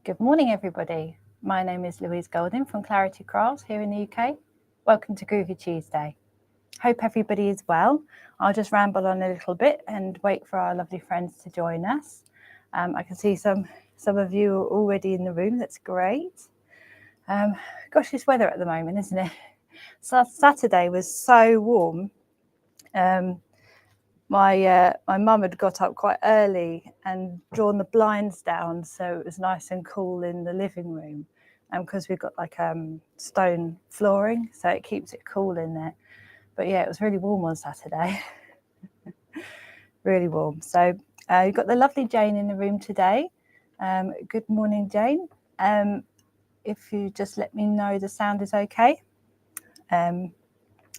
Good morning, everybody. My name is Louise Golding from Clarity Crafts here in the UK. Welcome to Groovi Tuesday. Hope everybody is well. I'll just ramble on a little bit and wait for our lovely friends to join us. I can see some of you are already in the room. That's great. Gosh, this weather at the moment, isn't it? Saturday was so warm. My mum had got up quite early and drawn the blinds down, so it was nice and cool in the living room. Because we've got like stone flooring, so it keeps it cool in there. But yeah, it was really warm on Saturday. Really warm. So you've got the lovely Jane in the room today. Good morning, Jane. If you just let me know the sound is okay, and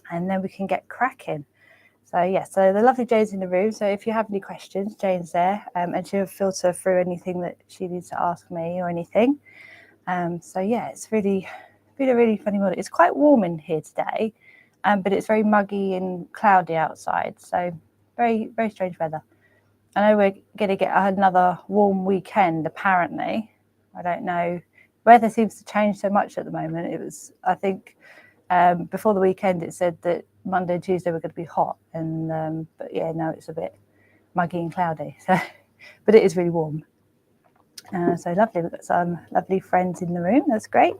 then we can get cracking. So yeah, so the lovely Jane's in the room. So if you have any questions, Jane's there, and she'll filter through anything that she needs to ask me or anything. So yeah, it's really funny morning. It's quite warm in here today, but it's very muggy and cloudy outside. So very strange weather. I know we're going to get another warm weekend apparently. I don't know. Weather seems to change so much at the moment. It was, I think, before the weekend it said that Monday and Tuesday were going to be hot, and but yeah, no, it's a bit muggy and cloudy. So, but it is really warm. So lovely. We've got some lovely friends in the room. That's great.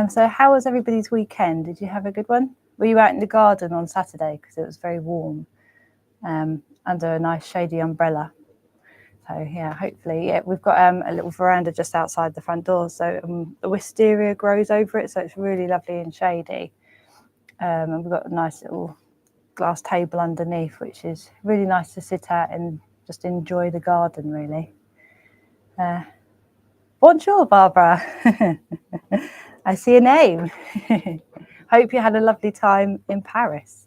So how was everybody's weekend? Did you have a good one? Were you out in the garden on Saturday because it was very warm, under a nice shady umbrella? So yeah, hopefully, yeah, we've got a little veranda just outside the front door, so the wisteria grows over it, so it's really lovely and shady. And we've got a nice little glass table underneath, which is really nice to sit at and just enjoy the garden, really. Bonjour, Barbara. I see a name. Hope you had a lovely time in Paris.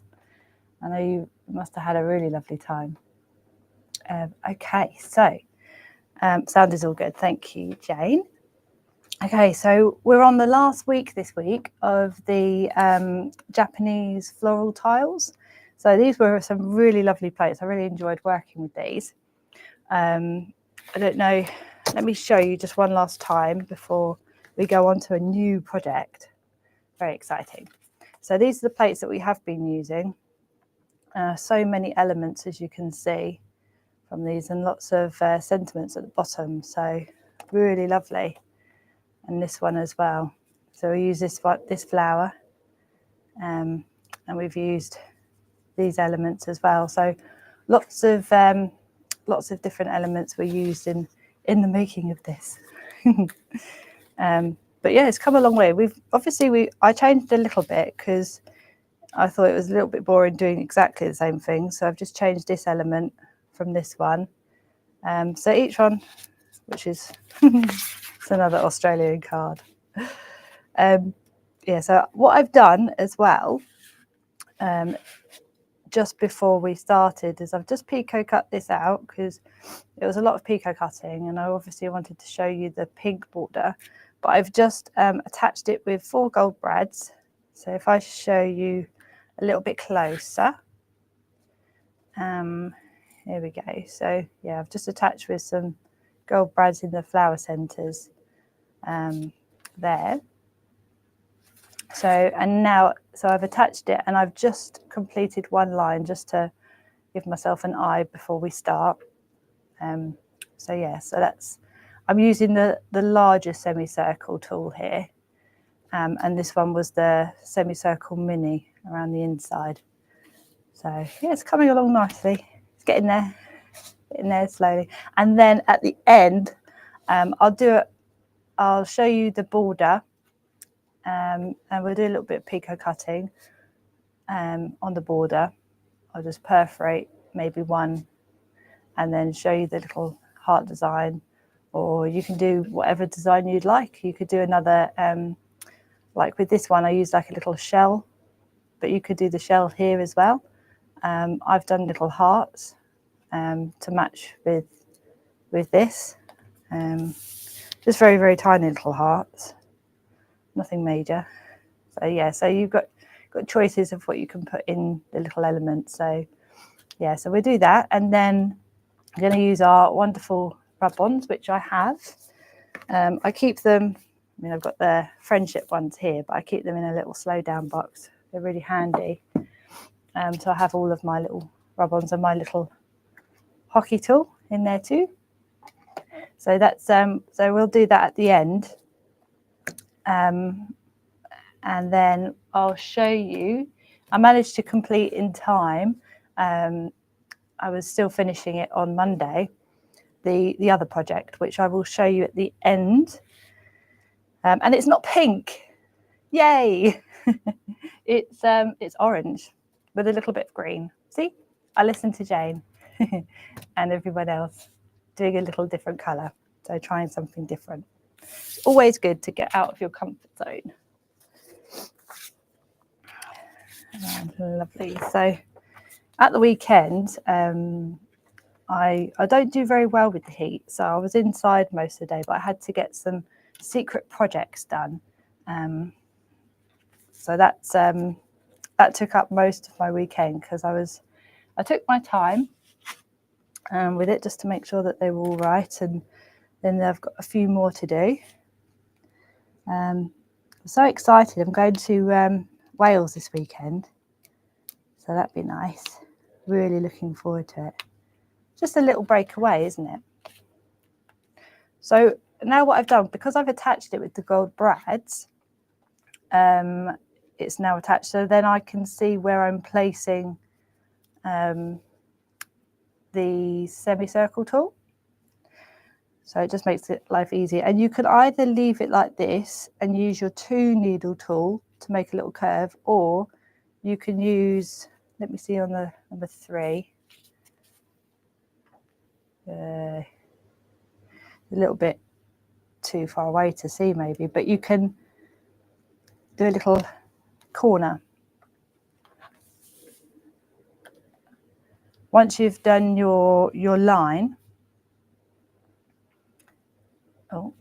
I know you must have had a really lovely time. Okay, so sound is all good. Thank you, Jane. Okay, so we're on the last week this week of the Japanese floral tiles. So these were some really lovely plates. I really enjoyed working with these. I don't know, let me show you just one last time before we go on to a new project. Very exciting. So these are the plates that we have been using. So many elements, as you can see from these, and lots of sentiments at the bottom. So really lovely. And this one as well. So we use this flower, and we've used these elements as well. So lots of different elements were used in the making of this. But yeah, it's come a long way. I changed a little bit because I thought it was a little bit boring doing exactly the same thing. So I've just changed this element from this one. So each one, which is it's another Australian card. Yeah, so what I've done as well, just before we started, is I've just picot cut this out because it was a lot of picot cutting, and I obviously wanted to show you the pink border, but I've just attached it with 4 gold brads. So if I show you a little bit closer, here we go. So yeah, I've just attached with some gold brads in the flower centres there. So I've attached it, and I've just completed one line just to give myself an eye before we start. So yeah, so I'm using the larger semicircle tool here, and this one was the semicircle mini around the inside. So yeah, it's coming along nicely. It's getting there slowly. And then at the end, I'll show you the border, and we'll do a little bit of picot cutting on the border. I'll just perforate maybe one and then show you the little heart design, or you can do whatever design you'd like. You could do another, like with this one, I used like a little shell, but you could do the shell here as well. I've done little hearts to match with this. Just very tiny little hearts, nothing major. So yeah, so you've got choices of what you can put in the little elements. So yeah, so we'll do that, and then I'm going to use our wonderful rub-ons, which I have. I keep them, I mean, I've got the friendship ones here, but I keep them in a little slow down box. They're really handy. So I have all of my little rub-ons and my little hockey tool in there too. So that's so we'll do that at the end. And then I'll show you. I managed to complete in time. I was still finishing it on Monday, the other project, which I will show you at the end. And it's not pink. Yay! It's orange with a little bit of green. See, I listened to Jane and everyone else doing a little different colour. So trying something different. It's always good to get out of your comfort zone. Lovely. So at the weekend, I don't do very well with the heat. So I was inside most of the day, but I had to get some secret projects done. So that took up most of my weekend because I took my time with it just to make sure that they were all right, and then I've got a few more to do. I'm so excited. I'm going to Wales this weekend, so that'd be nice. Really looking forward to it. Just a little break away, isn't it? So now what I've done, because I've attached it with the gold brads, it's now attached, so then I can see where I'm placing the semicircle tool. So it just makes it life easier. And you could either leave it like this and use your 2 needle tool to make a little curve, or you can use, let me see on the number 3, a little bit too far away to see maybe, but you can do a little corner. Once you've done your line, oh,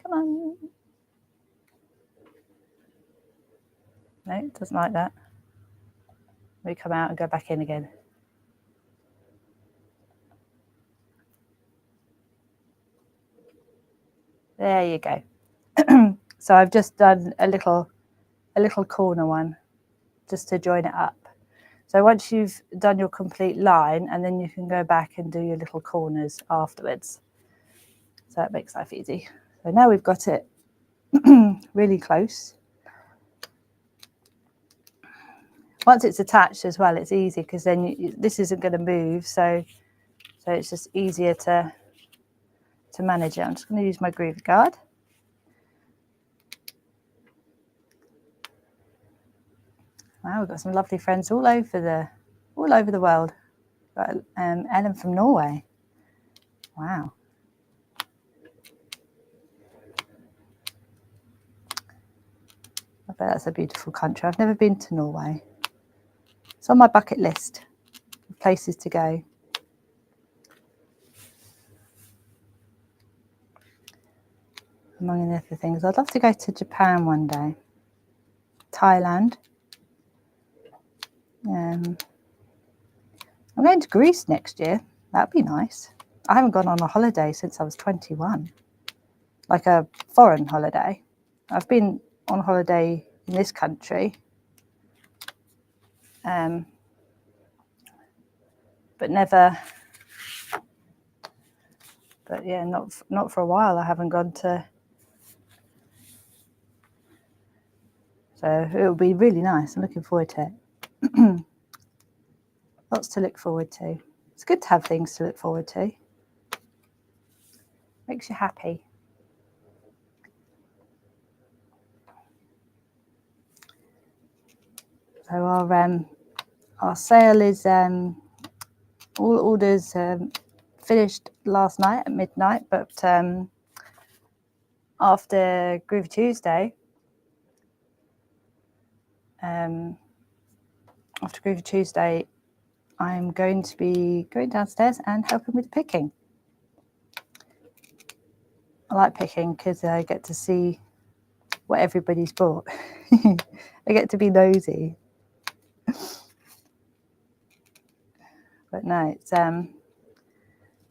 come on. No, it doesn't like that. We come out and go back in again. There you go. So I've just done a little corner one just to join it up. So once you've done your complete line, and then you can go back and do your little corners afterwards. So that makes life easy. So now we've got it really close. Once it's attached as well, it's easy because then this isn't going to move. So it's just easier to manage it. I'm just going to use my Groovi guard. Wow, we've got some lovely friends all over the world. Got Ellen from Norway. Wow. I bet that's a beautiful country. I've never been to Norway. It's on my bucket list of places to go. Among the other things, I'd love to go to Japan one day. Thailand. I'm going to Greece next year. That'd be nice. I haven't gone on a holiday since I was 21, like a foreign holiday. I've been on holiday in this country, but never. But yeah, not for a while. I haven't gone to. So it'll be really nice. I'm looking forward to it. Lots to look forward to. It's good to have things to look forward to. Makes you happy. So our sale is all orders finished last night at midnight, but after Groovi Tuesday, I'm going to be going downstairs and helping with picking. I like picking because I get to see what everybody's bought. I get to be nosy. But no, it's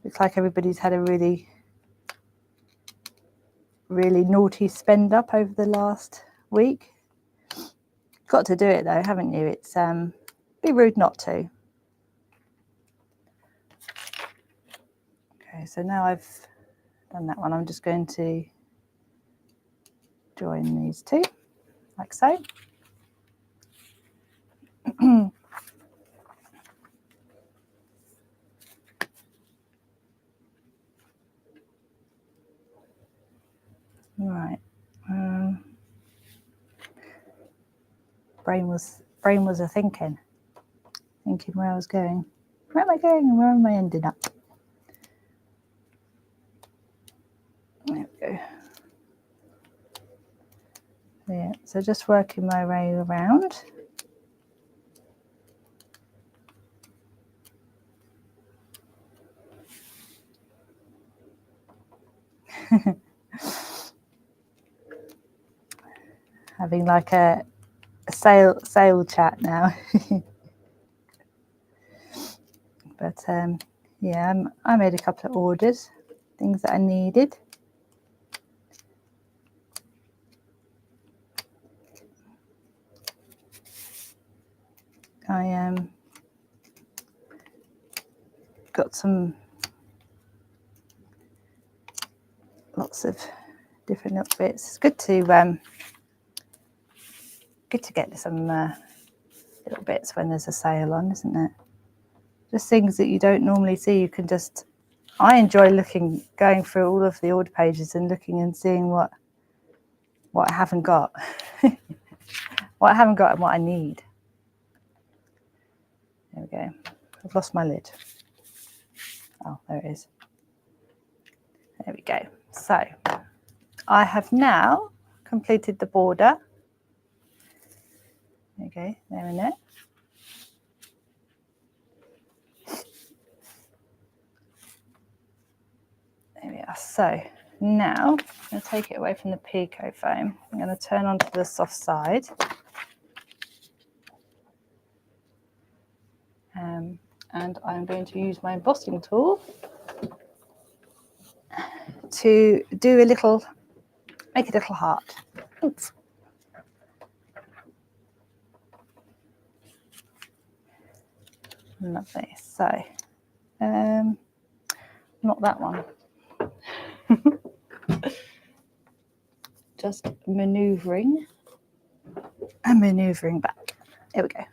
looks like everybody's had a really really naughty spend up over the last week. Got to do it though, haven't you? It's be rude not to. Okay, so now I've done that one, I'm just going to join these two like so. Right. Brain was a thinking where I was going. Where am I going and where am I ending up? There we go. Yeah, so just working my way around. Having like a sale chat now. But yeah, I made a couple of orders, things that I needed. I got some lots of different little bits. It's good to get some little bits when there's a sale on, isn't it? Just things that you don't normally see. You can just, I enjoy going through all of the order pages and looking and seeing what I haven't got, what I haven't got and what I need. There we go. I've lost my lid. Oh, there it is. There we go. So I have now completed the border. Okay, there and there. There we are. So now I'm going to take it away from the Pico foam. I'm going to turn onto the soft side. And I'm going to use my embossing tool to do make a little heart. Oops. Lovely. So, not that one. Just manoeuvring and manoeuvring back. Here we go.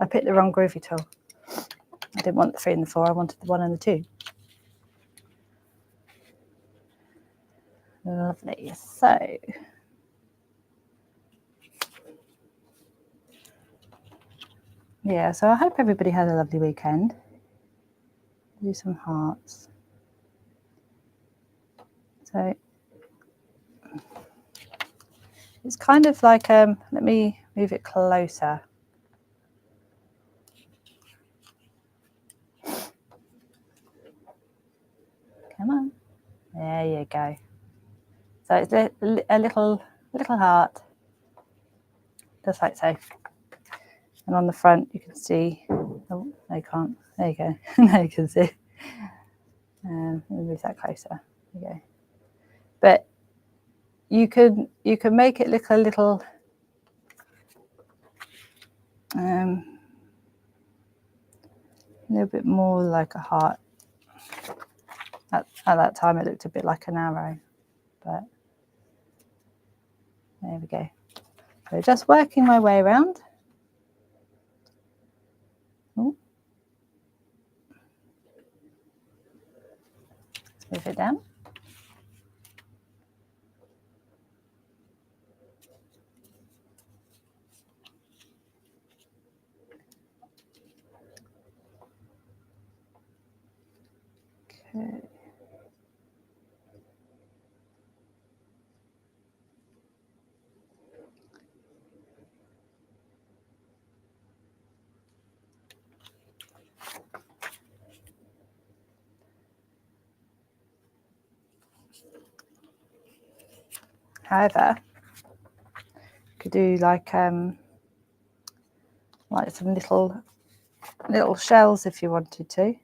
I picked the wrong Groovi tool. I didn't want the 3 and the 4, I wanted the 1 and the 2. Lovely. So, yeah, so I hope everybody had a lovely weekend. Do some hearts. So, it's kind of like, let me move it closer. Come on. There you go. So it's a little heart, just like so. And on the front, you can see. Oh, no, you can't. There you go. Now you can see. Let me move that closer. There you go. But you can make it look a little. A little bit more like a heart. At that time, it looked a bit like an arrow, but there we go. So just working my way around. Ooh. Let's move it down. Okay. However, you could do like some little shells if you wanted to.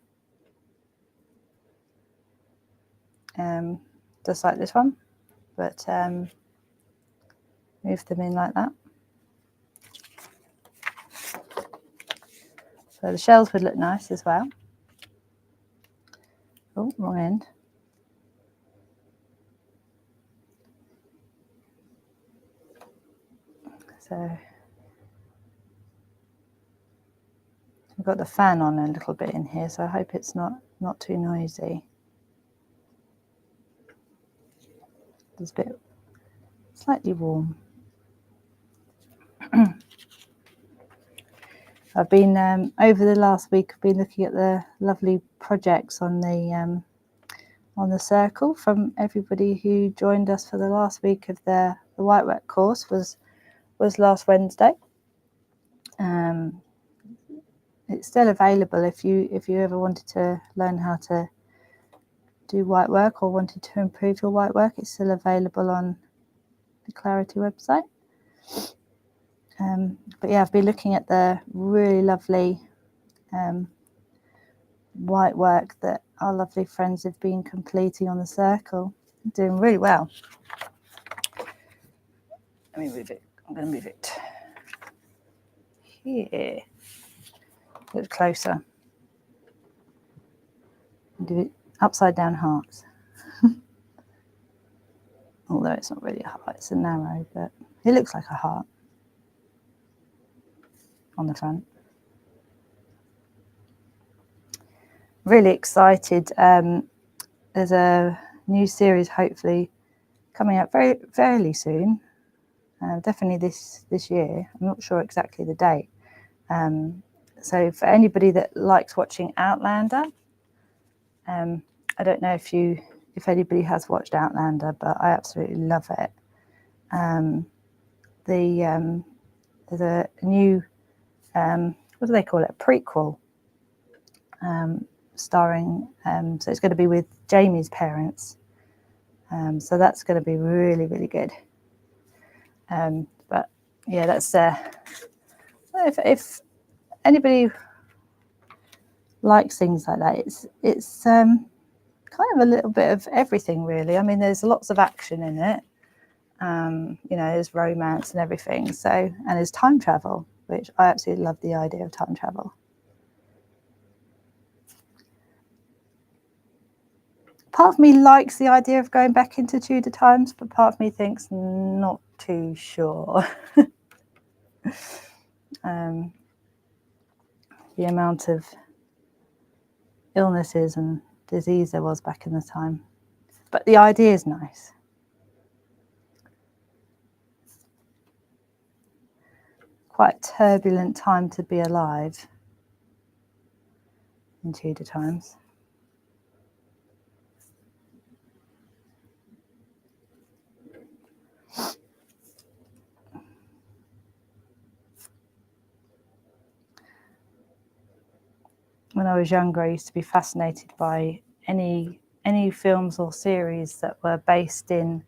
Just like this one. but move them in like that. So the shells would look nice as well. Oh, wrong end. So I've got the fan on a little bit in here, so I hope it's not too noisy. It's a bit slightly warm. I've been over the last week. I've been looking at the lovely projects on the circle from everybody who joined us for the last week of the whitework course. Was last Wednesday. It's still available if you ever wanted to learn how to do whitework or wanted to improve your whitework. It's still available on the Clarity website. But yeah, I've been looking at the really lovely whitework that our lovely friends have been completing on the circle. Doing really well. Let me move it. I'm going to move it here. A bit closer. Do it upside down hearts. Although it's not really a heart, it's a narrow, but it looks like a heart on the front. Really excited. There's a new series hopefully coming up fairly soon. Definitely this year. I'm not sure exactly the date. So for anybody that likes watching Outlander, I don't know if anybody has watched Outlander, but I absolutely love it. There's a new what do they call it? A prequel, starring. So it's going to be with Jamie's parents. So that's going to be really, really good. But yeah, that's if anybody likes things like that, it's kind of a little bit of everything, really. I mean, there's lots of action in it. There's romance and everything. So, and there's time travel, which I absolutely love the idea of time travel. Part of me likes the idea of going back into Tudor times, but part of me thinks not too sure. The amount of illnesses and disease there was back in the time. But the idea is nice. Quite a turbulent time to be alive in Tudor times. When I was younger, I used to be fascinated by any films or series that were based in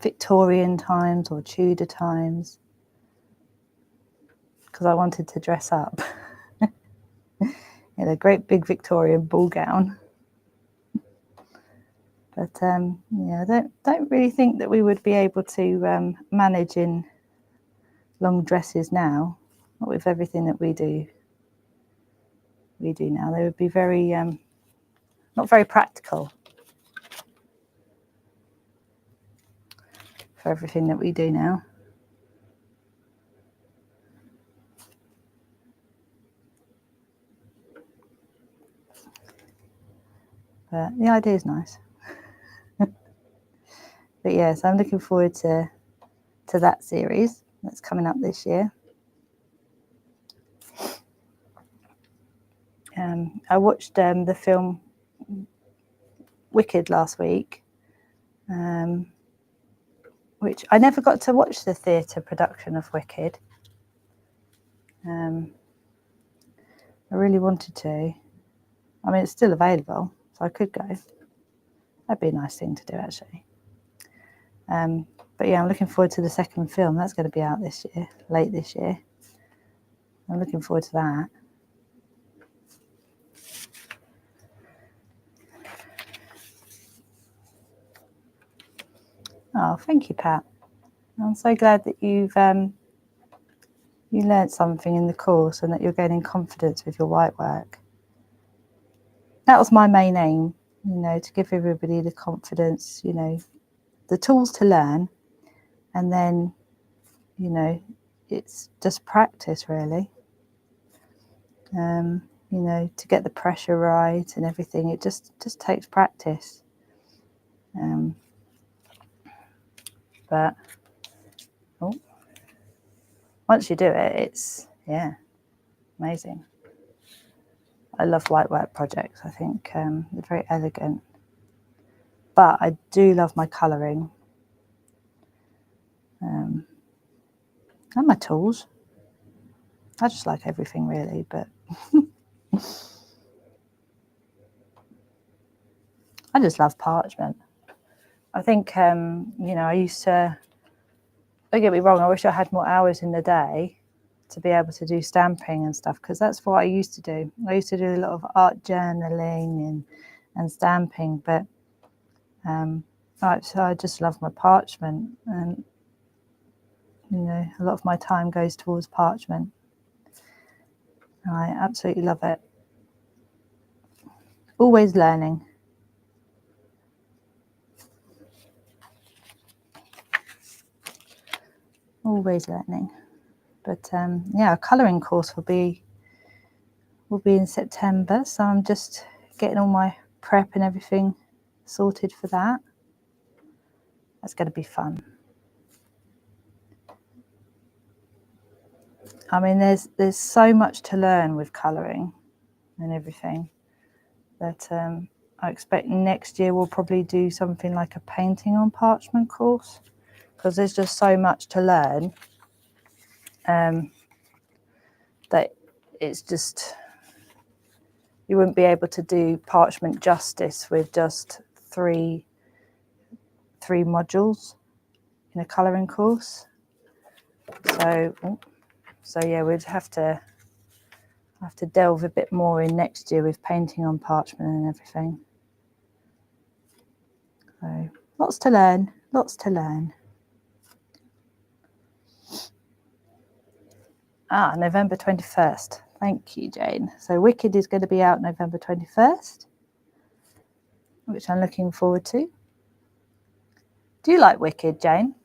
Victorian times or Tudor times, because I wanted to dress up in a great big Victorian ball gown. But yeah, I don't really think that we would be able to manage in long dresses now, not with everything that we do now. They would be very not very practical for everything that we do now. But the idea is nice. But yeah, so I'm looking forward to that series that's coming up this year. I watched the film Wicked last week, which I never got to watch the theatre production of Wicked. I really wanted to. I mean, it's still available, so I could go. That'd be a nice thing to do, actually. But yeah, I'm looking forward to the second film. That's going to be out this year, late this year. I'm looking forward to that. Oh, thank you, Pat. I'm so glad that you've you learned something in the course and that you're gaining confidence with your white work. That was my main aim, you know, to give everybody the confidence, you know, the tools to learn, and then, you know, it's just practice really. You know, to get the pressure right and everything, it just takes practice. But once you do it, it's, yeah, amazing. I love white work projects. I think they're very elegant. But I do love my colouring. And my tools. I just like everything really, but I just love parchment. I think, you know, I used to, don't get me wrong, I wish I had more hours in the day to be able to do stamping and stuff, because that's what I used to do. I used to do a lot of art journaling and stamping, but so I just love my parchment, and, you know, a lot of my time goes towards parchment. I absolutely love it. Always learning. Always learning. But yeah, a colouring course will be in September, so I'm just getting all my prep and everything sorted for that. That's going to be fun. I mean, there's so much to learn with colouring and everything that I expect next year we'll probably do something like a painting on parchment course, because there's just so much to learn that it's just, you wouldn't be able to do parchment justice with just three modules in a colouring course. So yeah, we'd have to delve a bit more in next year with painting on parchment and everything. So lots to learn, lots to learn. November 21st. Thank you, Jane. So Wicked is going to be out November 21st, which I'm looking forward to. Do you like Wicked, Jane?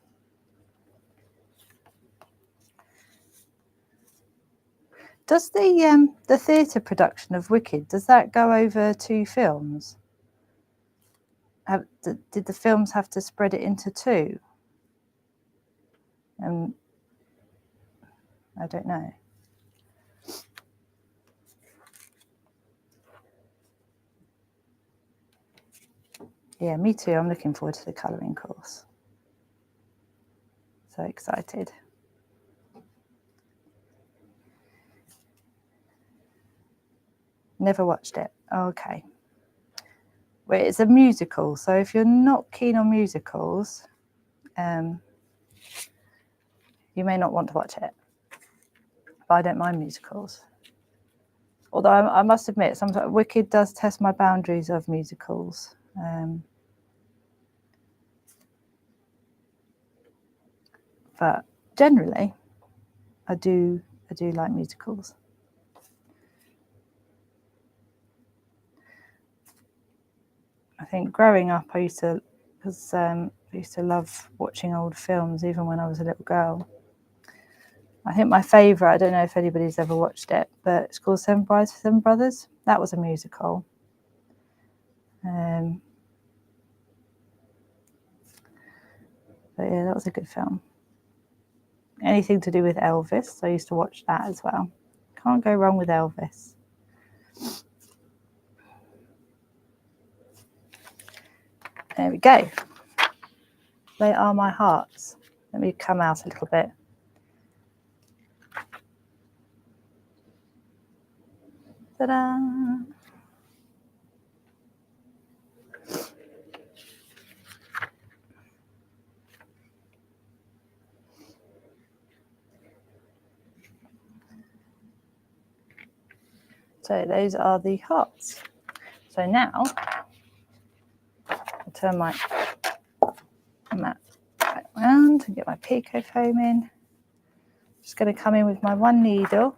Does the theatre production of Wicked, does that go over 2 films? Did the films have to spread it into 2? I don't know. Yeah, me too. I'm looking forward to the colouring course. So excited. Never watched it. Okay. Well, it's a musical, so if you're not keen on musicals, you may not want to watch it. But I don't mind musicals. Although I must admit, sometimes Wicked does test my boundaries of musicals. But generally, I do like musicals. I think growing up, I used to love watching old films, even when I was a little girl. I think my favourite, I don't know if anybody's ever watched it, but it's called Seven Brides for Seven Brothers. That was a musical. But yeah, that was a good film. Anything to do with Elvis, I used to watch that as well. Can't go wrong with Elvis. There we go. They are my hearts. Let me come out a little bit. Ta-da! So those are the hearts. So now I'll turn my mat around and get my pico foam in. Just going to come in with my one needle.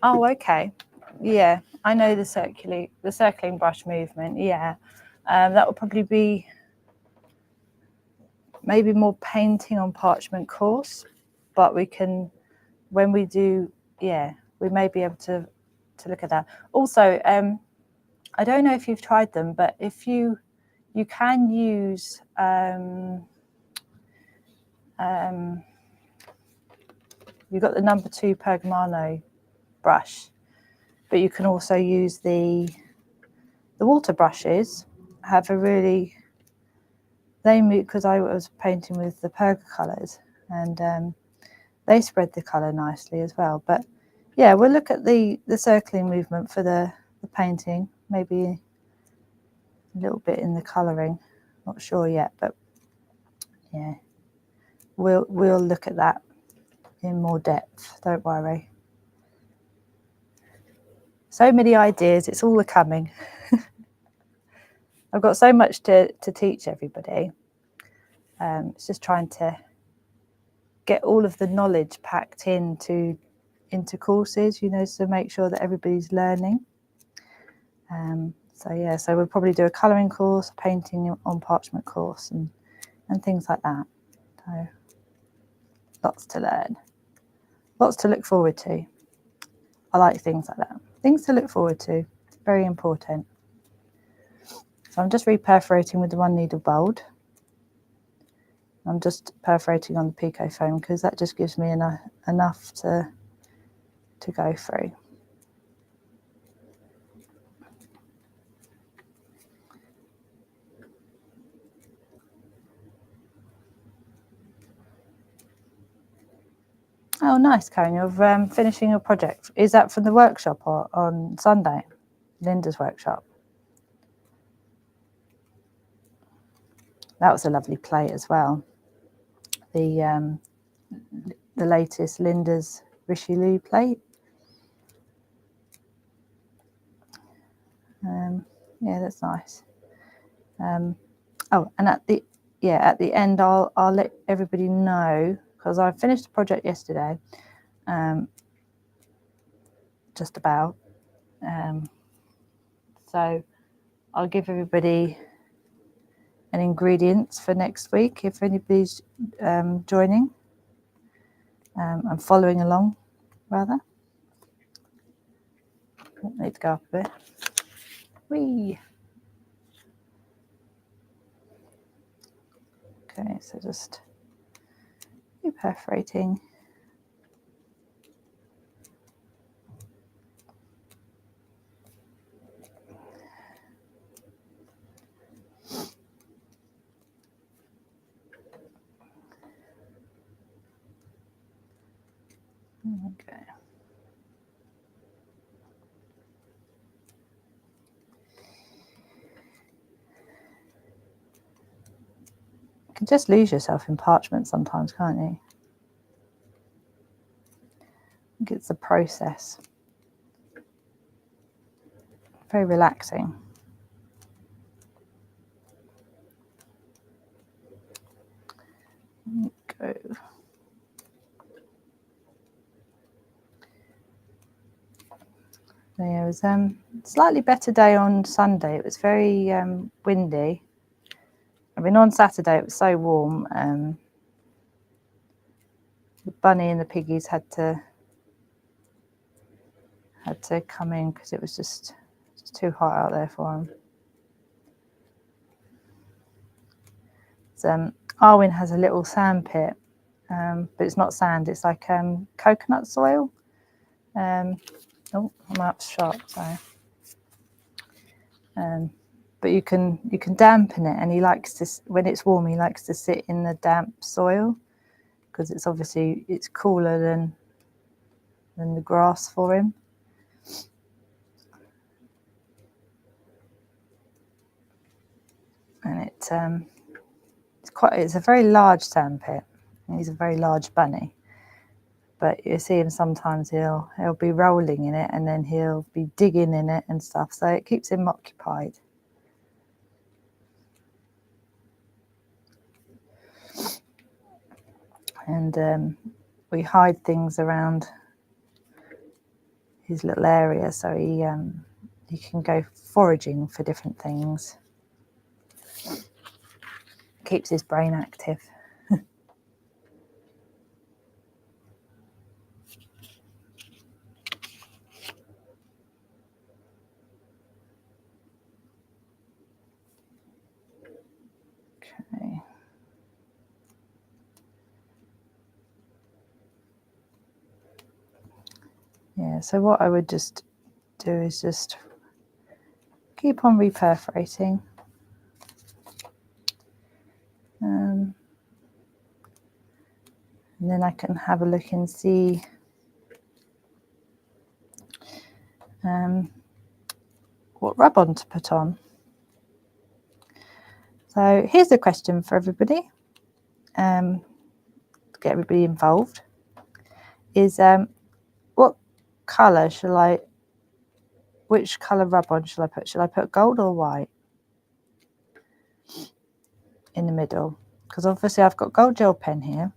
Oh, okay. Yeah, I know the circling brush movement. Yeah, that would probably be maybe more painting on parchment course, but we can, when we do, yeah, we may be able to look at that. Also, I don't know if you've tried them, but if you can use you've got the number 2 Pergamano brush, but you can also use the water brushes. Have a really, they move, because I was painting with the Perga colours, and they spread the colour nicely as well. But yeah, we'll look at the circling movement for the painting, maybe a little bit in the colouring, not sure yet, but yeah, we'll look at that in more depth, don't worry. So many ideas, it's all coming. I've got so much to teach everybody. It's just trying to get all of the knowledge packed into courses, you know, to make sure that everybody's learning. So yeah, so we'll probably do a colouring course, painting on parchment course, and things like that. So lots to learn, lots to look forward to. I like things like that. Things to look forward to, very important. So I'm just reperforating with the one needle bold. I'm just perforating on the pico foam because that just gives me enough to go through. Oh, nice, Karen. You're finishing your project. Is that from the workshop or on Sunday? Linda's workshop. That was a lovely plate as well. The latest Linda's Richelieu plate. Yeah, that's nice. Oh, and at the end, I'll let everybody know, because I finished the project yesterday. Just about. So I'll give everybody an ingredients for next week if anybody's joining and following along, rather. Need to go up a bit. Whee! Okay, so just perforating. Okay. You can just lose yourself in parchment sometimes, can't you? I think it's the process. Very relaxing. Go. Yeah, it was a slightly better day on Sunday. It was very windy. I mean, on Saturday it was so warm. The bunny and the piggies had to come in because it was just too hot out there for them. Arwen has a little sand pit, but it's not sand. It's like coconut soil. Oh, I'm up shot. Sorry. But you can dampen it, and he likes to, when it's warm, he likes to sit in the damp soil because it's obviously cooler than the grass for him. And it's a very large sandpit, and he's a very large bunny. but you see him sometimes he'll be rolling in it and then he'll be digging in it and stuff, so it keeps him occupied. And we hide things around his little area so he can go foraging for different things. Keeps his brain active. Okay. Yeah, so what I would just do is just keep on reperforating. And then I can have a look and see what rub-on to put on. So here's a question for everybody, to get everybody involved, is what colour which colour rub-on shall I put? Shall I put gold or white in the middle? Because obviously I've got gold gel pen here.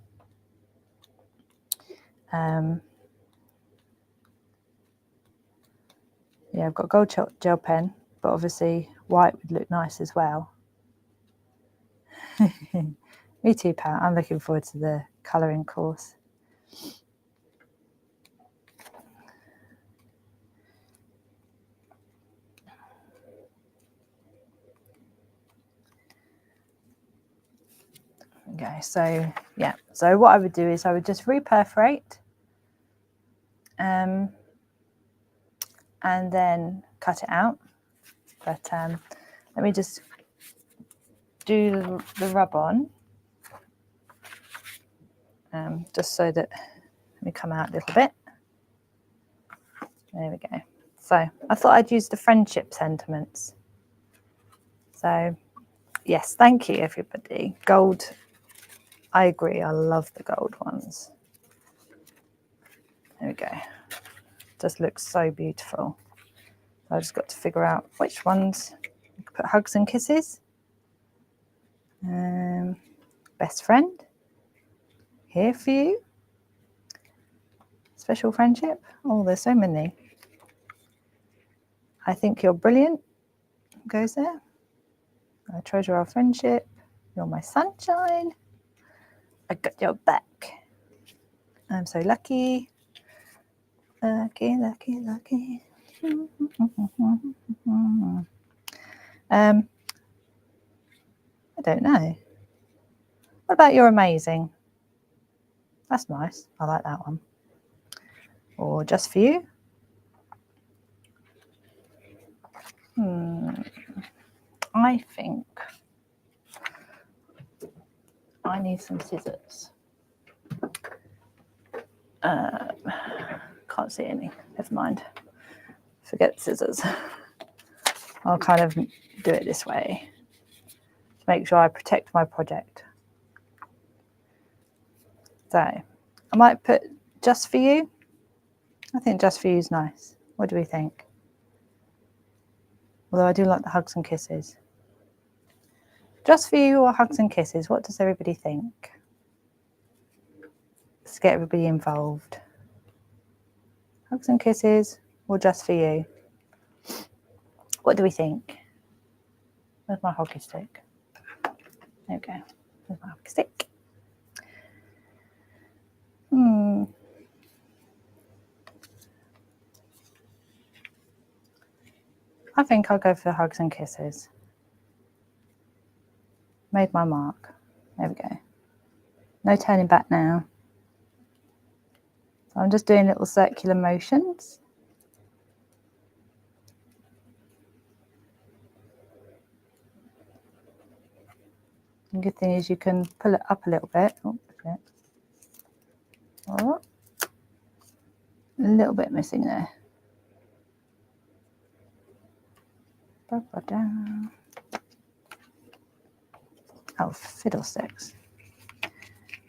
Yeah, I've got gold gel pen, but obviously white would look nice as well. Me too, Pat. I'm looking forward to the colouring course. Okay, so yeah, so what I would do is I would just reperforate and then cut it out. But let me just do the rub on, just so that, let me come out a little bit. There we go. So I thought I'd use the friendship sentiments. So yes, thank you everybody. Gold, I agree, I love the gold ones. There we go. Just looks so beautiful. I just got to figure out which ones. I could put hugs and kisses. Best friend. Here for you. Special friendship. Oh, there's so many. I think you're brilliant. Goes there. I treasure our friendship. You're my sunshine. I got your back. I'm so lucky. Lucky, lucky, lucky. I don't know. What about you're amazing? That's nice. I like that one. Or just for you. I think I need some scissors. Can't see any. Never mind. Forget scissors. I'll kind of do it this way to make sure I protect my project. So I might put just for you. I think just for you is nice. What do we think? Although I do like the hugs and kisses. Just for you or hugs and kisses? What does everybody think? Let's get everybody involved. Hugs and kisses or just for you? What do we think? Where's my hockey stick? There we go. There's my hockey stick. I think I'll go for hugs and kisses. Made my mark. There we go. No turning back now. So I'm just doing little circular motions. The good thing is you can pull it up a little bit. Oh, oh, a little bit missing there. Oh, fiddlesticks.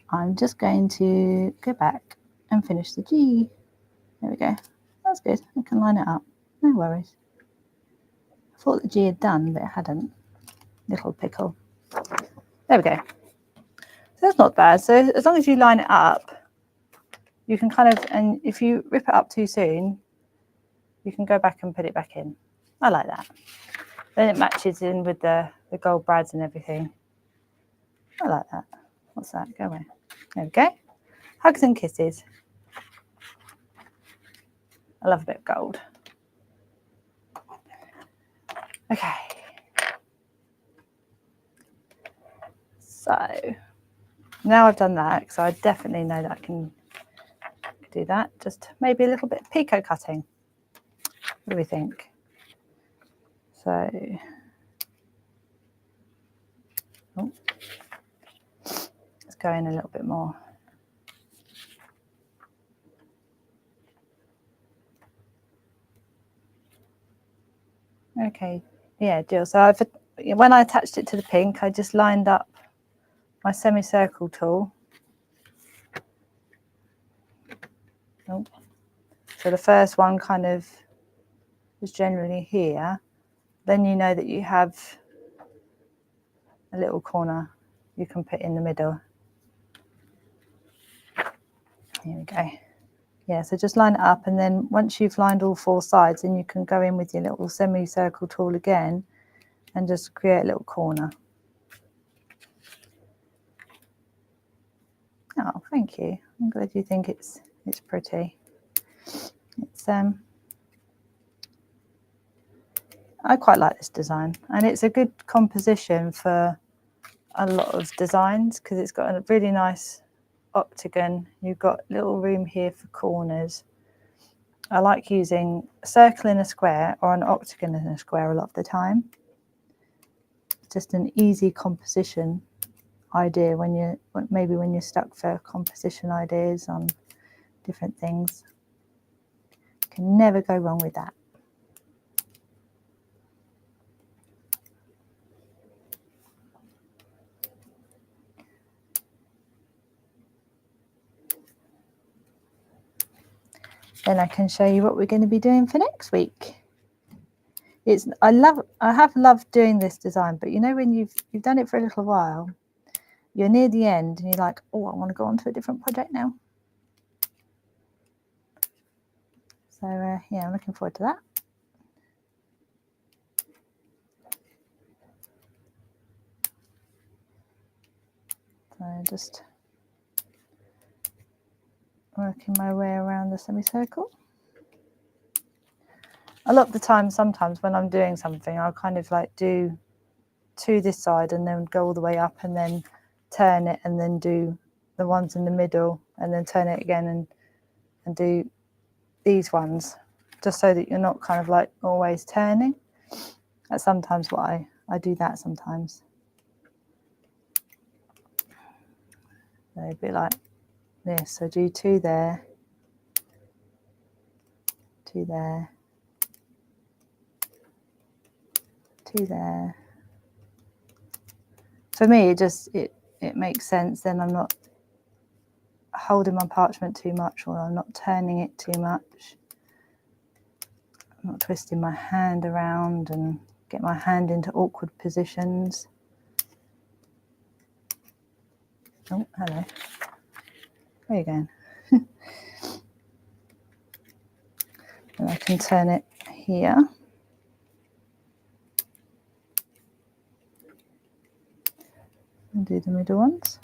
I'm just going to go back and finish the G. There we go. That's good. I can line it up. No worries. I thought the G had done, but it hadn't. Little pickle. There we go. So that's not bad. So as long as you line it up, you can kind of, and if you rip it up too soon, you can go back and put it back in. I like that. Then it matches in with the gold brads and everything. I like that. What's that? Go away. There we go. Hugs and kisses. I love a bit of gold. Okay. So now I've done that, because I definitely know that I can do that. Just maybe a little bit of picot cutting. What do we think? So, oh, let's go in a little bit more. Okay, yeah, Jill. So when I attached it to the pink, I just lined up my semicircle tool. Oh. So the first one kind of is generally here. Then you know that you have a little corner you can put in the middle. Here we go. Yeah, so just line it up, and then once you've lined all four sides, then you can go in with your little semicircle tool again and just create a little corner. Oh, thank you. I'm glad you think it's pretty. It's I quite like this design, and it's a good composition for a lot of designs because it's got a really nice octagon. You've got little room here for corners. I like using a circle in a square or an octagon in a square a lot of the time. It's just an easy composition idea when you're stuck for composition ideas on different things. Can never go wrong with that. Then I can show you what we're going to be doing for next week. I have loved doing this design, but you know when you've done it for a little while, you're near the end and you're like, oh, I want to go on to a different project now. So yeah, I'm looking forward to that. So just working my way around the semicircle. A lot of the time, sometimes when I'm doing something, I'll kind of like do to this side and then go all the way up and then turn it and then do the ones in the middle and then turn it again and do these ones, just so that you're not kind of like always turning. That's sometimes what I do that sometimes. So a bit like this. So do 2 there, 2 there, 2 there. For me, it makes sense. Then I'm not holding my parchment too much, or I'm not turning it too much. I'm not twisting my hand around and get my hand into awkward positions. Oh, hello. Where are you going? And I can turn it here. And do the middle ones.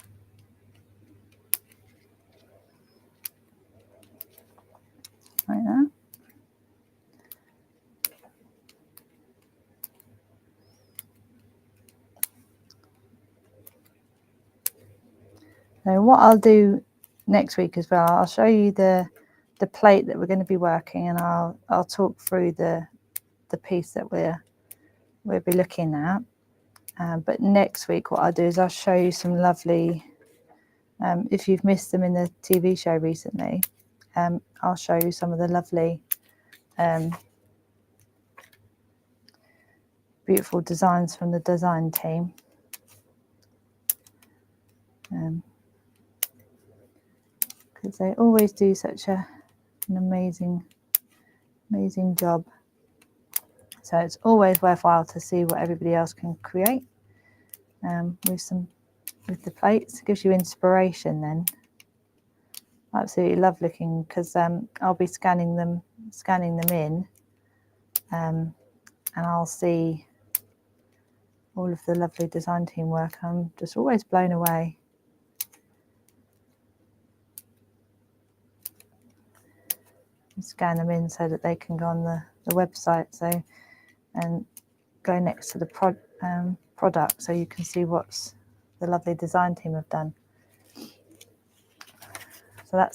Like that. So what I'll do next week as well, I'll show you the plate that we're going to be working, and I'll talk through the piece that we'll be looking at. But next week, what I'll do is I'll show you some lovely. If you've missed them in the TV show recently, I'll show you some of the lovely, beautiful designs from the design team. because they always do such an amazing job. So it's always worthwhile to see what everybody else can create with the plates. It gives you inspiration then. I absolutely love looking, because I'll be scanning them in, and I'll see all of the lovely design team work. I'm just always blown away. Scan them in so that they can go on the website, and go next to the product, so you can see what's the lovely design team have done. So that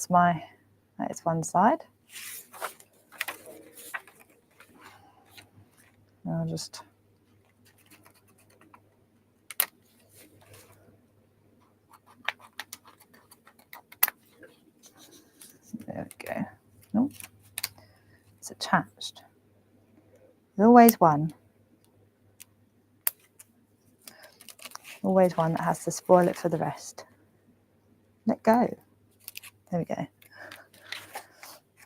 is one side. And I'll just there we go. Nope. It's attached. There's always one that has to spoil it for the rest. Let go. There we go.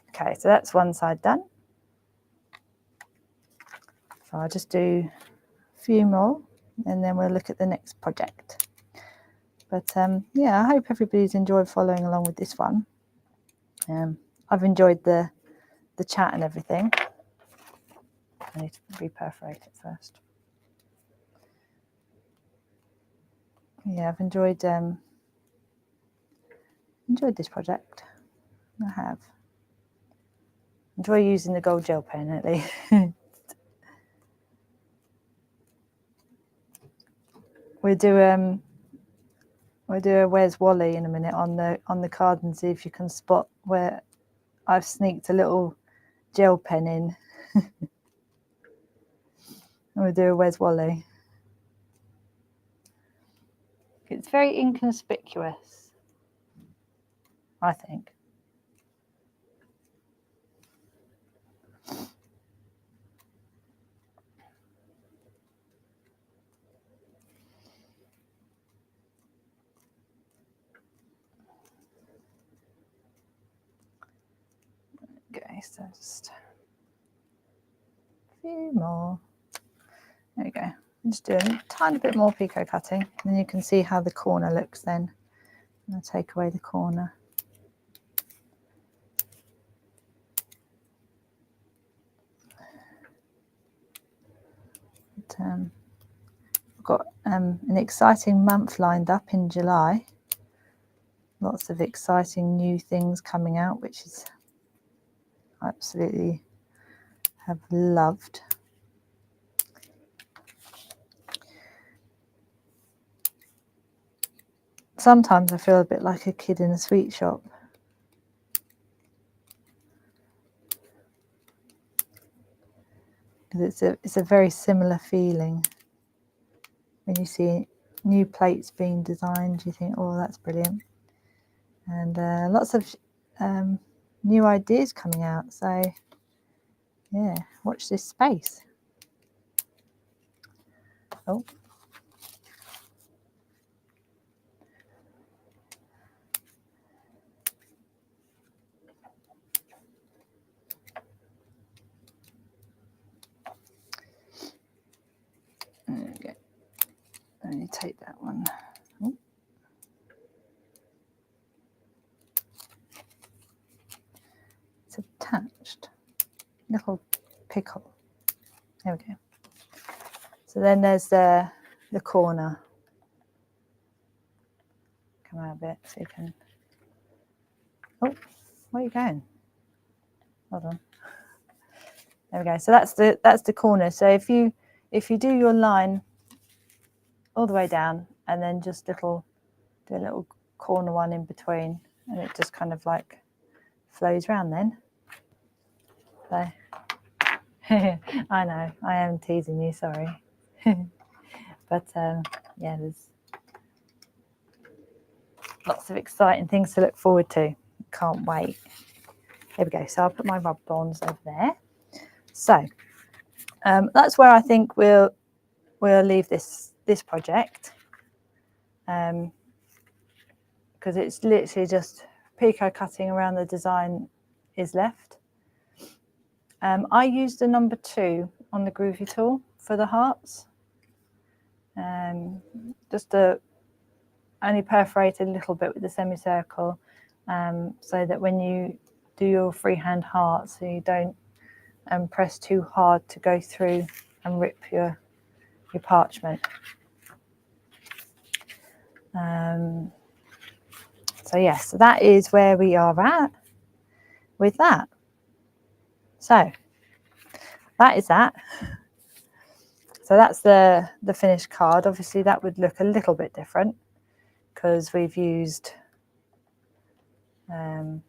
Okay, so that's one side done. So I'll just do a few more, and then we'll look at the next project. But yeah, I hope everybody's enjoyed following along with this one. I've enjoyed the chat and everything. I need to reperforate it first. Yeah, I've enjoyed this project. I have. Enjoy using the gold gel pen at least. We'll do a Where's Wally in a minute on the card, and see if you can spot where I've sneaked a little gel pen in. And we'll do a Where's Wally. It's very inconspicuous, I think. Okay, so just a few more. There we go. I'm just doing a tiny bit more picot cutting, and then you can see how the corner looks then. I'm going to take away the corner. But, I've got an exciting month lined up in July. Lots of exciting new things coming out, which is I absolutely have loved. Sometimes I feel a bit like a kid in a sweet shop. It's a very similar feeling. When you see new plates being designed, you think, oh, that's brilliant. And lots of new ideas coming out. So, yeah, watch this space. Oh. There we go. Let me take that one. Oh. It's attached. Little pickle. There we go. So then there's the corner. Come out a bit so you can. Oh, where are you going? Hold on. There we go. So that's the corner. So if you do your line all the way down, and then just do a little corner one in between, and it just kind of like flows round then. So I know, I am teasing you, sorry. But yeah, there's lots of exciting things to look forward to. Can't wait. There we go. So I'll put my rubber bands over there. So that's where I think we'll leave this project, because it's literally just picot cutting around the design is left. I used the number 2 on the Groovi tool for the hearts. Just to only perforate a little bit with the semicircle, so that when you do your freehand hearts, so you don't press too hard to go through and rip your parchment. So yes, so that is where we are at with that. So that is that. So that's the finished card. Obviously that would look a little bit different because we've used I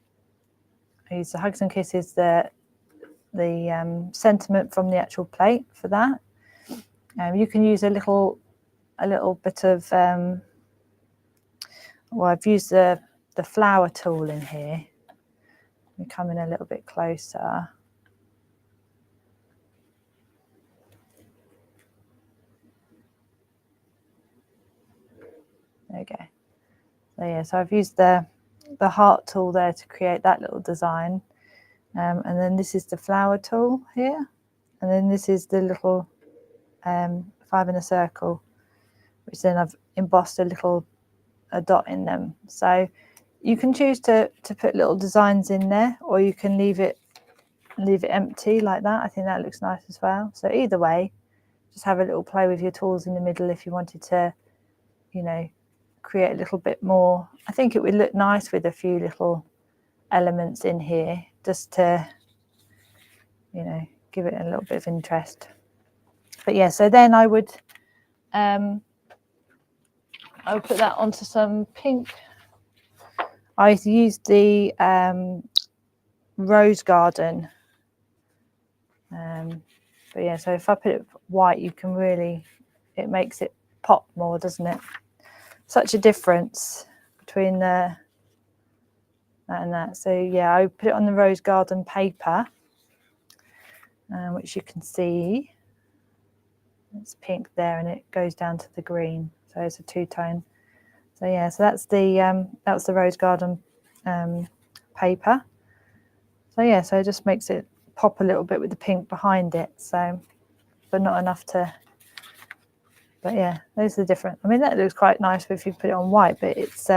used the hugs and kisses, the sentiment from the actual plate for that. You can use a little bit of well, I've used the flower tool in here. We come in a little bit closer. There we go. So yeah, so I've used the heart tool there to create that little design, and then this is the flower tool here, and then this is the little 5 in a circle, which then I've embossed a dot in them. So you can choose to put little designs in there, or you can leave it empty like that. I think that looks nice as well. So either way, just have a little play with your tools in the middle if you wanted to, you know, create a little bit more. I think it would look nice with a few little elements in here, just to, you know, give it a little bit of interest. But yeah, so then I would put that onto some pink. I used the Rose Garden, but yeah, so if I put it white, you can really, it makes it pop more, doesn't it? Such a difference between that and that. So yeah, I put it on the Rose Garden paper, which you can see it's pink there, and it goes down to the green, so it's a 2-tone. So yeah, so that's the Rose Garden paper. So yeah, so it just makes it pop a little bit with the pink behind it. So, but not enough to. But yeah, those are different. I mean, that looks quite nice if you put it on white, but it's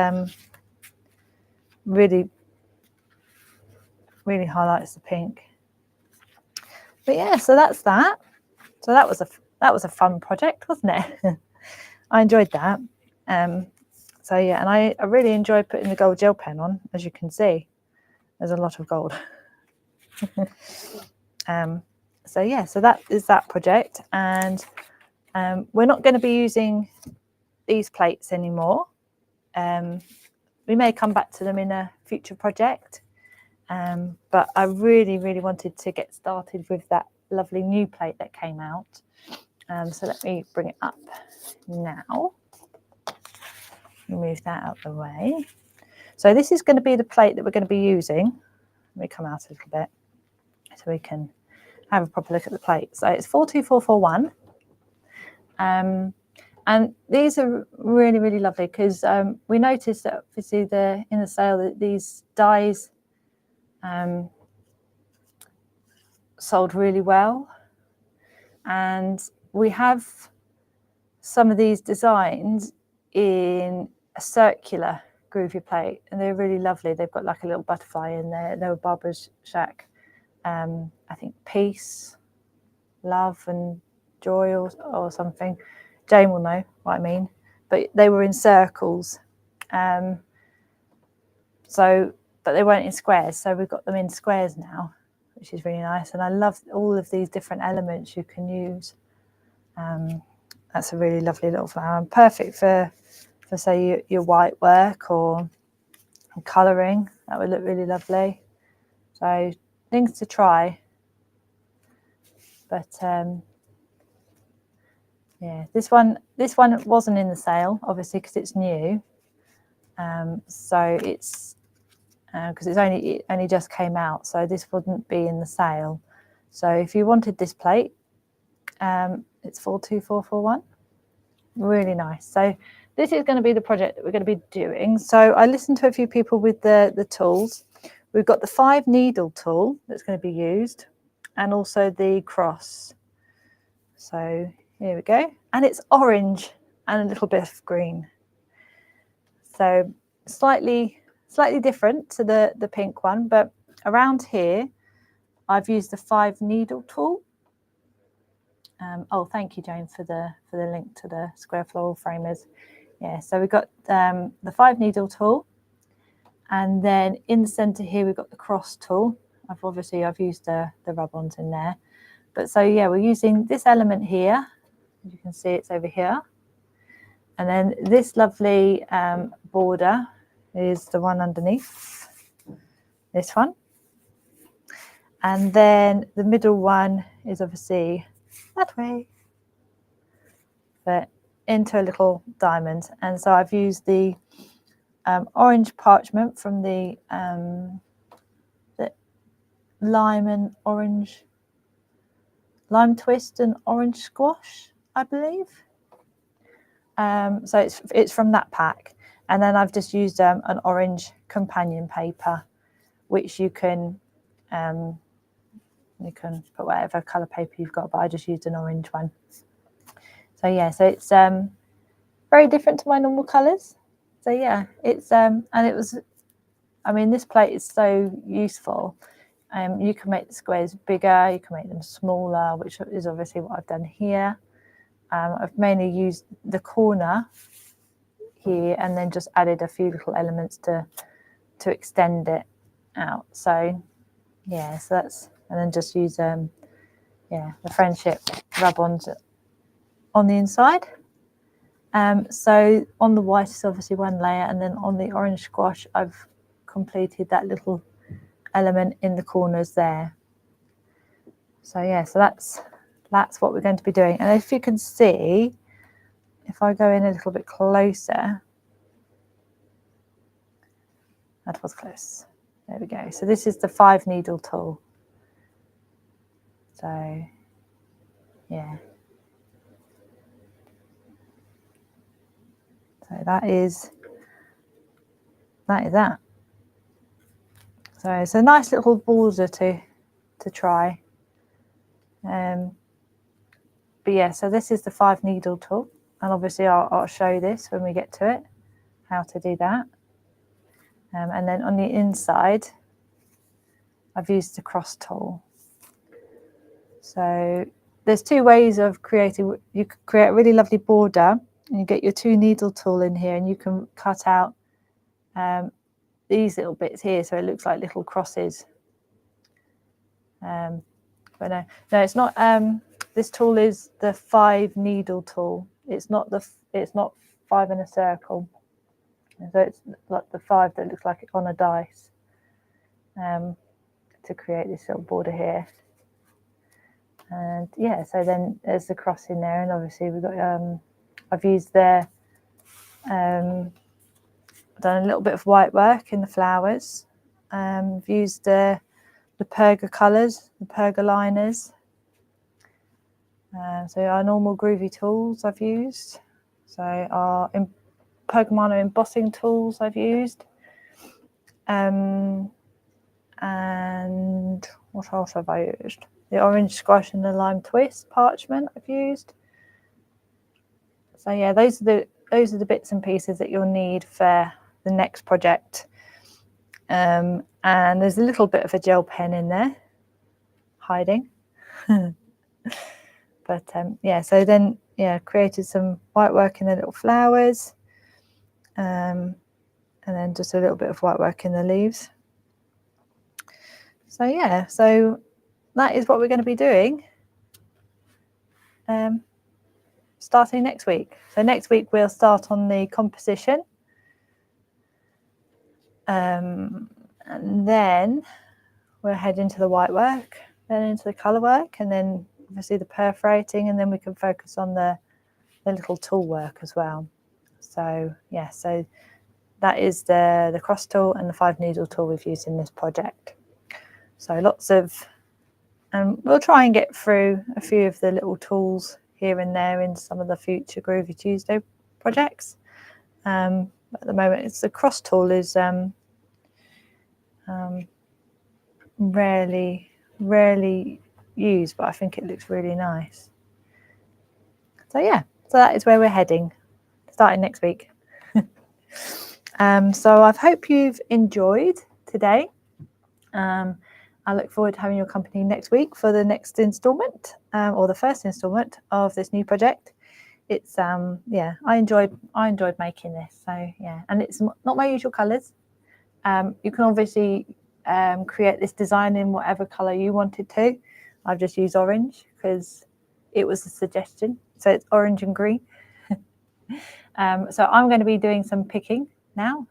really highlights the pink. But yeah, so that's that. So that was a fun project, wasn't it? I enjoyed that. So yeah, and I really enjoyed putting the gold gel pen on. As you can see, there's a lot of gold. So yeah, so that is that project, and we're not going to be using these plates anymore. We may come back to them in a future project, but I really wanted to get started with that lovely new plate that came out. So let me bring it up now. Move that out of the way. So this is going to be the plate that we're going to be using. Let me come out a little bit so we can have a proper look at the plate. So it's 42441. And these are really lovely because we noticed that obviously in the sale that these dies sold really well, and we have some of these designs in a circular Groovi plate, and they're really lovely. They've got like a little butterfly in there. They were Barbara's Shack, I think peace, love and joy or something. Jane will know what I mean, but they were in circles. But they weren't in squares, so we've got them in squares now, which is really nice. And I love all of these different elements you can use. That's a really lovely little flower, and perfect for say your white work or colouring. That would look really lovely. So things to try. But yeah, this one wasn't in the sale, obviously, because it's new. So it's because it only just came out, so this wouldn't be in the sale. So if you wanted this plate, it's 42441. Really nice. So this is going to be the project that we're going to be doing. So I listened to a few people with the tools. We've got the 5 needle tool that's going to be used, and also the cross. So here we go, and it's orange and a little bit of green. So slightly different to the pink one, but around here I've used the 5 needle tool. Oh, thank you, Jane, for the link to the square floral framers. Yeah, so we've got the 5 needle tool, and then in the centre here we've got the cross tool. I've used the rub-ons in there, but so yeah, we're using this element here. As you can see, it's over here, and then this lovely border is the one underneath, this one, and then the middle one is obviously that way, but into a little diamond. And so I've used the orange parchment from the lime twist and orange squash, I believe. So it's from that pack, and then I've just used an orange companion paper, which you can put whatever colour paper you've got, but I just used an orange one. So yeah, so it's very different to my normal colours. So yeah, it's and it was, I mean, this plate is so useful. You can make the squares bigger, you can make them smaller, which is obviously what I've done here. I've mainly used the corner here and then just added a few little elements to extend it out. So yeah, so that's, and then just use the friendship rub-ons on the inside. So on the white is obviously one layer, and then on the orange squash I've completed that little element in the corners there. So yeah, so that's what we're going to be doing. And if you can see, if I go in a little bit closer, that was close. There we go. So this is the 5 needle tool. So yeah. So that is that. So it's a nice little border to try. But yeah, so this is the 5 needle tool, and obviously I'll show this when we get to it, how to do that. And then on the inside, I've used the cross tool. So there's 2 ways of creating. You could create a really lovely border, and you get your 2 needle tool in here, and you can cut out these little bits here, so it looks like little crosses. But no, it's not. This tool is the 5 needle tool. It's not 5 in a circle. And so it's like the 5 that looks like it's on a dice, to create this little border here. And yeah, so then there's the cross in there, and obviously we've got I've used done a little bit of white work in the flowers. I've used the perga colours, the perga liners. So our normal Groovi tools I've used. So our Pergamano embossing tools I've used. And what else have I used? The orange squash and the lime twist parchment I've used. So yeah, those are the bits and pieces that you'll need for the next project. And there's a little bit of a gel pen in there, hiding. But yeah, so then created some white work in the little flowers, and then just a little bit of white work in the leaves. So yeah, so that is what we're going to be doing starting next week. So next week we'll start on the composition, and then we'll head into the white work, then into the colour work, and then obviously the perforating, and then we can focus on the little tool work as well. So yeah, so that is the cross tool and the 5 needle tool we've used in this project. So lots of, and we'll try and get through a few of the little tools here and there in some of the future Groovi Tuesday projects. At the moment, it's the cross tool is rarely used, but I think it looks really nice. So yeah, so that is where we're heading, starting next week. So I hope you've enjoyed today. I look forward to having your company next week for the next instalment, or the first instalment of this new project. It's yeah, I enjoyed making this. So yeah, and it's not my usual colours. You can obviously create this design in whatever colour you wanted to. I've just used orange because it was a suggestion. So it's orange and green. So I'm going to be doing some picking now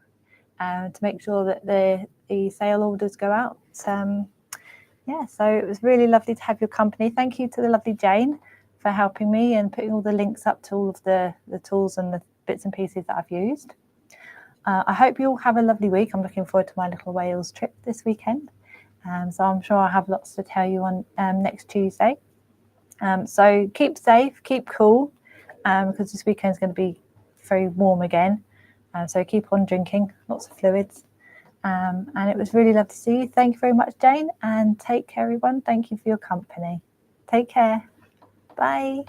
to make sure that the sale orders go out. Yeah, so it was really lovely to have your company. Thank you to the lovely Jane for helping me and putting all the links up to all of the tools and the bits and pieces that I've used. I hope you all have a lovely week. I'm looking forward to my little Wales trip this weekend. So I'm sure I'll have lots to tell you on next Tuesday. So keep safe, keep cool, because this weekend's going to be very warm again. So keep on drinking, lots of fluids. And it was really lovely to see you. Thank you very much, Jane, and take care, everyone. Thank you for your company. Take care. Bye.